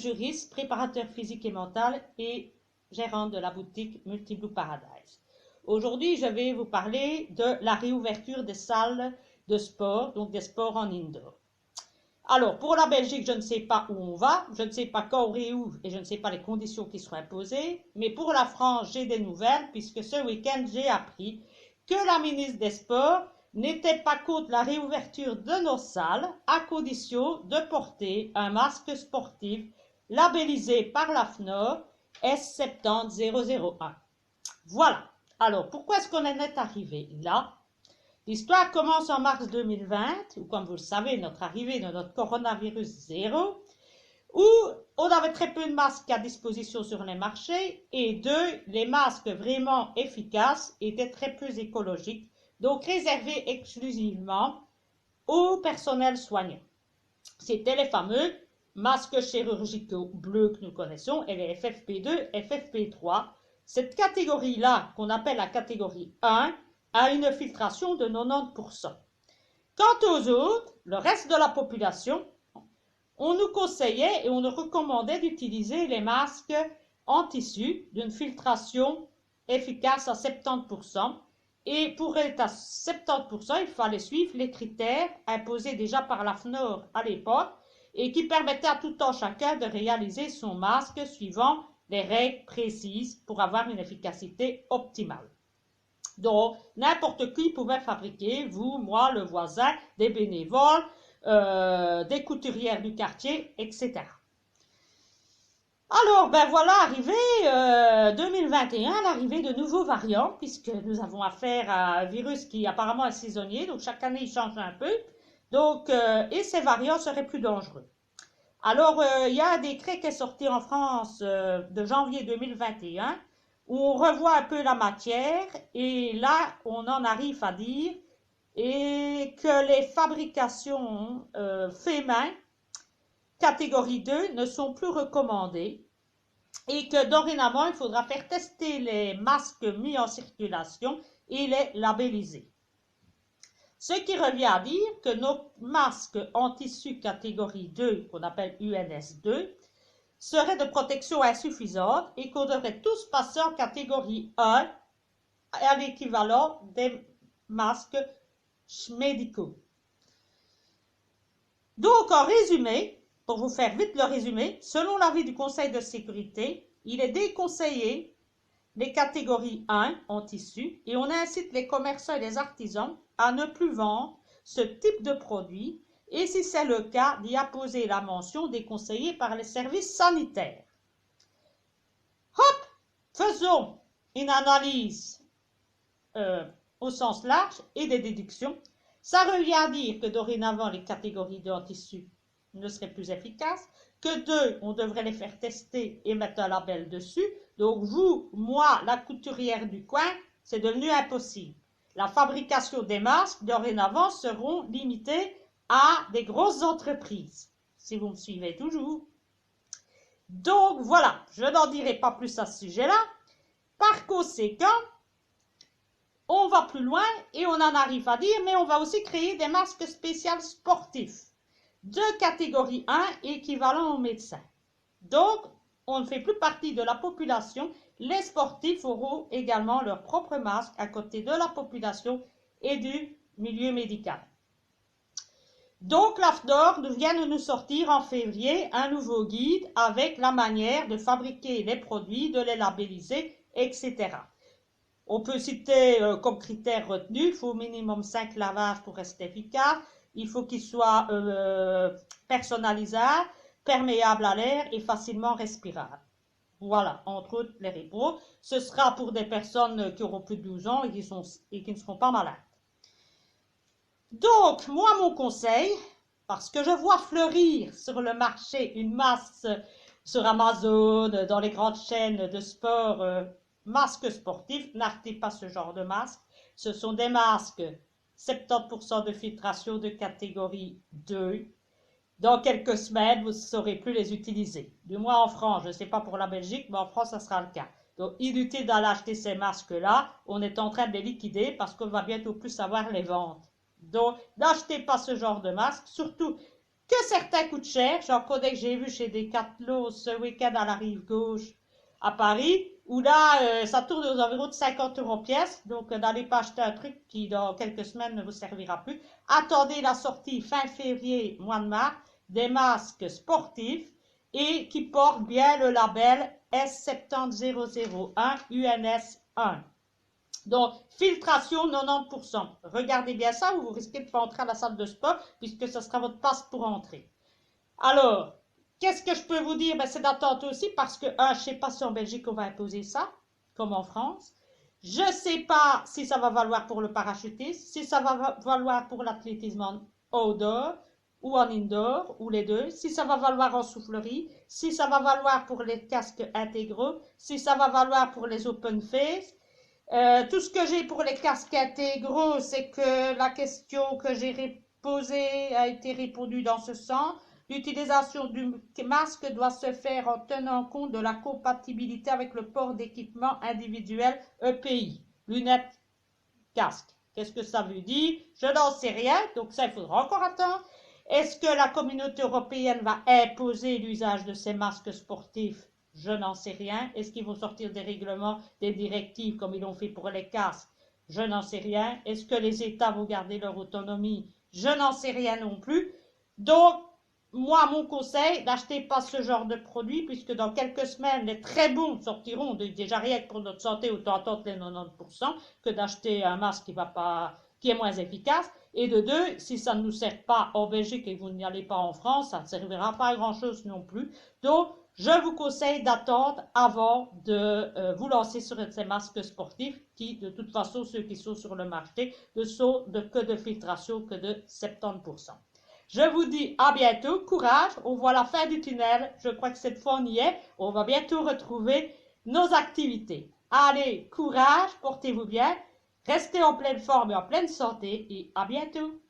juriste, préparateur physique et mental et gérante de la boutique Multiblue Paradise. Aujourd'hui, je vais vous parler de la réouverture des salles de sport, donc des sports en indoor. Alors, pour la Belgique, je ne sais pas où on va, je ne sais pas quand on réouvre et je ne sais pas les conditions qui seront imposées. Mais pour la France, j'ai des nouvelles puisque ce week-end, j'ai appris que la ministre des Sports n'était pas contre la réouverture de nos salles à condition de porter un masque sportif labellisé par l'AFNOR S70001. Voilà. Alors, pourquoi est-ce qu'on en est arrivé là? L'histoire commence en mars 2020, ou comme vous le savez, notre arrivée de notre coronavirus 0, où on avait très peu de masques à disposition sur les marchés, et les masques vraiment efficaces étaient très peu écologiques, donc réservés exclusivement au personnel soignant. C'était les fameux masques chirurgicaux bleus que nous connaissons, et les FFP2, FFP3. Cette catégorie-là, qu'on appelle la catégorie 1, a une filtration de 90%. Quant aux autres, le reste de la population, on nous conseillait et on nous recommandait d'utiliser les masques en tissu d'une filtration efficace à 70%. Et pour être à 70%, il fallait suivre les critères imposés déjà par l'AFNOR à l'époque et qui permettaient à tout un chacun de réaliser son masque suivant les règles précises pour avoir une efficacité optimale. Donc, n'importe qui pouvait fabriquer, vous, moi, le voisin, des bénévoles, des couturières du quartier, etc. Alors, ben voilà, arrivé 2021, l'arrivée de nouveaux variants, puisque nous avons affaire à un virus qui apparemment est saisonnier, donc chaque année il change un peu, donc, et ces variants seraient plus dangereux. Alors, il y a un décret qui est sorti en France de janvier 2021, où on revoit un peu la matière, et là, on en arrive à dire et que les fabrications fait main, catégorie 2, ne sont plus recommandées, et que dorénavant, il faudra faire tester les masques mis en circulation et les labelliser. Ce qui revient à dire que nos masques en tissu catégorie 2, qu'on appelle UNS2, seraient de protection insuffisante et qu'on devrait tous passer en catégorie 1 à l'équivalent des masques médicaux. Donc, en résumé, pour vous faire vite le résumé, selon l'avis du Conseil de sécurité, il est déconseillé les catégories 1 en tissu et on incite les commerçants et les artisans à ne plus vendre ce type de produit et si c'est le cas, d'y apposer la mention déconseillée par les services sanitaires. Hop, faisons une analyse au sens large et des déductions. Ça revient à dire que dorénavant, les catégories 2 en tissu ne seraient plus efficaces, que 2, on devrait les faire tester et mettre un label dessus. Donc vous, moi, la couturière du coin, c'est devenu impossible. La fabrication des masques, dorénavant, seront limitées à des grosses entreprises, si vous me suivez toujours. Donc voilà, je n'en dirai pas plus à ce sujet-là. Par conséquent, on va plus loin et on en arrive à dire, mais on va aussi créer des masques spéciaux sportifs de catégorie 1 équivalent aux médecins. Donc, on ne fait plus partie de la population. Les sportifs auront également leur propre masque à côté de la population et du milieu médical. Donc, l'AFNOR vient de nous sortir en février un nouveau guide avec la manière de fabriquer les produits, de les labelliser, etc. On peut citer comme critère retenu, il faut au minimum 5 lavages pour rester efficace, il faut qu'il soit personnalisable, perméable à l'air et facilement respirable. Voilà, entre autres les répros. Ce sera pour des personnes qui auront plus de 12 ans et qui ne seront pas malades. Donc, moi, mon conseil, parce que je vois fleurir sur le marché une masse sur Amazon, dans les grandes chaînes de sport, masques sportifs, n'achetez pas ce genre de masques. Ce sont des masques 70% de filtration de catégorie 2. Dans quelques semaines, vous ne saurez plus les utiliser. Du moins en France, je ne sais pas pour la Belgique, mais en France, ça sera le cas. Donc, inutile d'aller acheter ces masques-là. On est en train de les liquider parce qu'on va bientôt plus savoir les vendre. Donc, n'achetez pas ce genre de masque. Surtout, que certains coûtent cher. J'en connais que j'ai vu chez Decathlon ce week-end à la rive gauche à Paris, où là, ça tourne aux environs de 50 € pièce. Donc, n'allez pas acheter un truc qui, dans quelques semaines, ne vous servira plus. Attendez la sortie fin février, mois de mars, des masques sportifs et qui portent bien le label S70001 UNS1. Donc, filtration 90%. Regardez bien ça ou vous risquez de ne pas entrer à la salle de sport puisque ce sera votre passe pour entrer. Alors, qu'est-ce que je peux vous dire? Ben, c'est d'attendre aussi parce que, je ne sais pas si en Belgique on va imposer ça, comme en France. Je ne sais pas si ça va valoir pour le parachutisme, si ça va valoir pour l'athlétisme en outdoor ou en indoor, ou les deux, si ça va valoir en soufflerie, si ça va valoir pour les casques intégraux, si ça va valoir pour les open face. Tout ce que j'ai pour les casques intégraux, c'est que la question que j'ai posée a été répondue dans ce sens. L'utilisation du masque doit se faire en tenant compte de la compatibilité avec le port d'équipement individuel EPI. Lunettes, casque. Qu'est-ce que ça veut dire? Je n'en sais rien, donc ça, il faudra encore attendre. Est-ce que la communauté européenne va imposer l'usage de ces masques sportifs? Je n'en sais rien. Est-ce qu'ils vont sortir des règlements, des directives comme ils l'ont fait pour les casques? Je n'en sais rien. Est-ce que les États vont garder leur autonomie? Je n'en sais rien non plus. Donc, moi, mon conseil, n'achetez pas ce genre de produit puisque dans quelques semaines, les très bons sortiront. Déjà rien que pour notre santé, autant attendre les 90% que d'acheter un masque qui est moins efficace. Et de deux, si ça ne nous sert pas en Belgique et que vous n'y allez pas en France, ça ne servira pas à grand chose non plus. Donc, je vous conseille d'attendre avant de vous lancer sur ces masques sportifs qui, de toute façon, ceux qui sont sur le marché, ne sont que de filtration que de 70%. Je vous dis à bientôt, courage, on voit la fin du tunnel, je crois que cette fois on y est, on va bientôt retrouver nos activités. Allez, courage, portez-vous bien, restez en pleine forme et en pleine santé et à bientôt.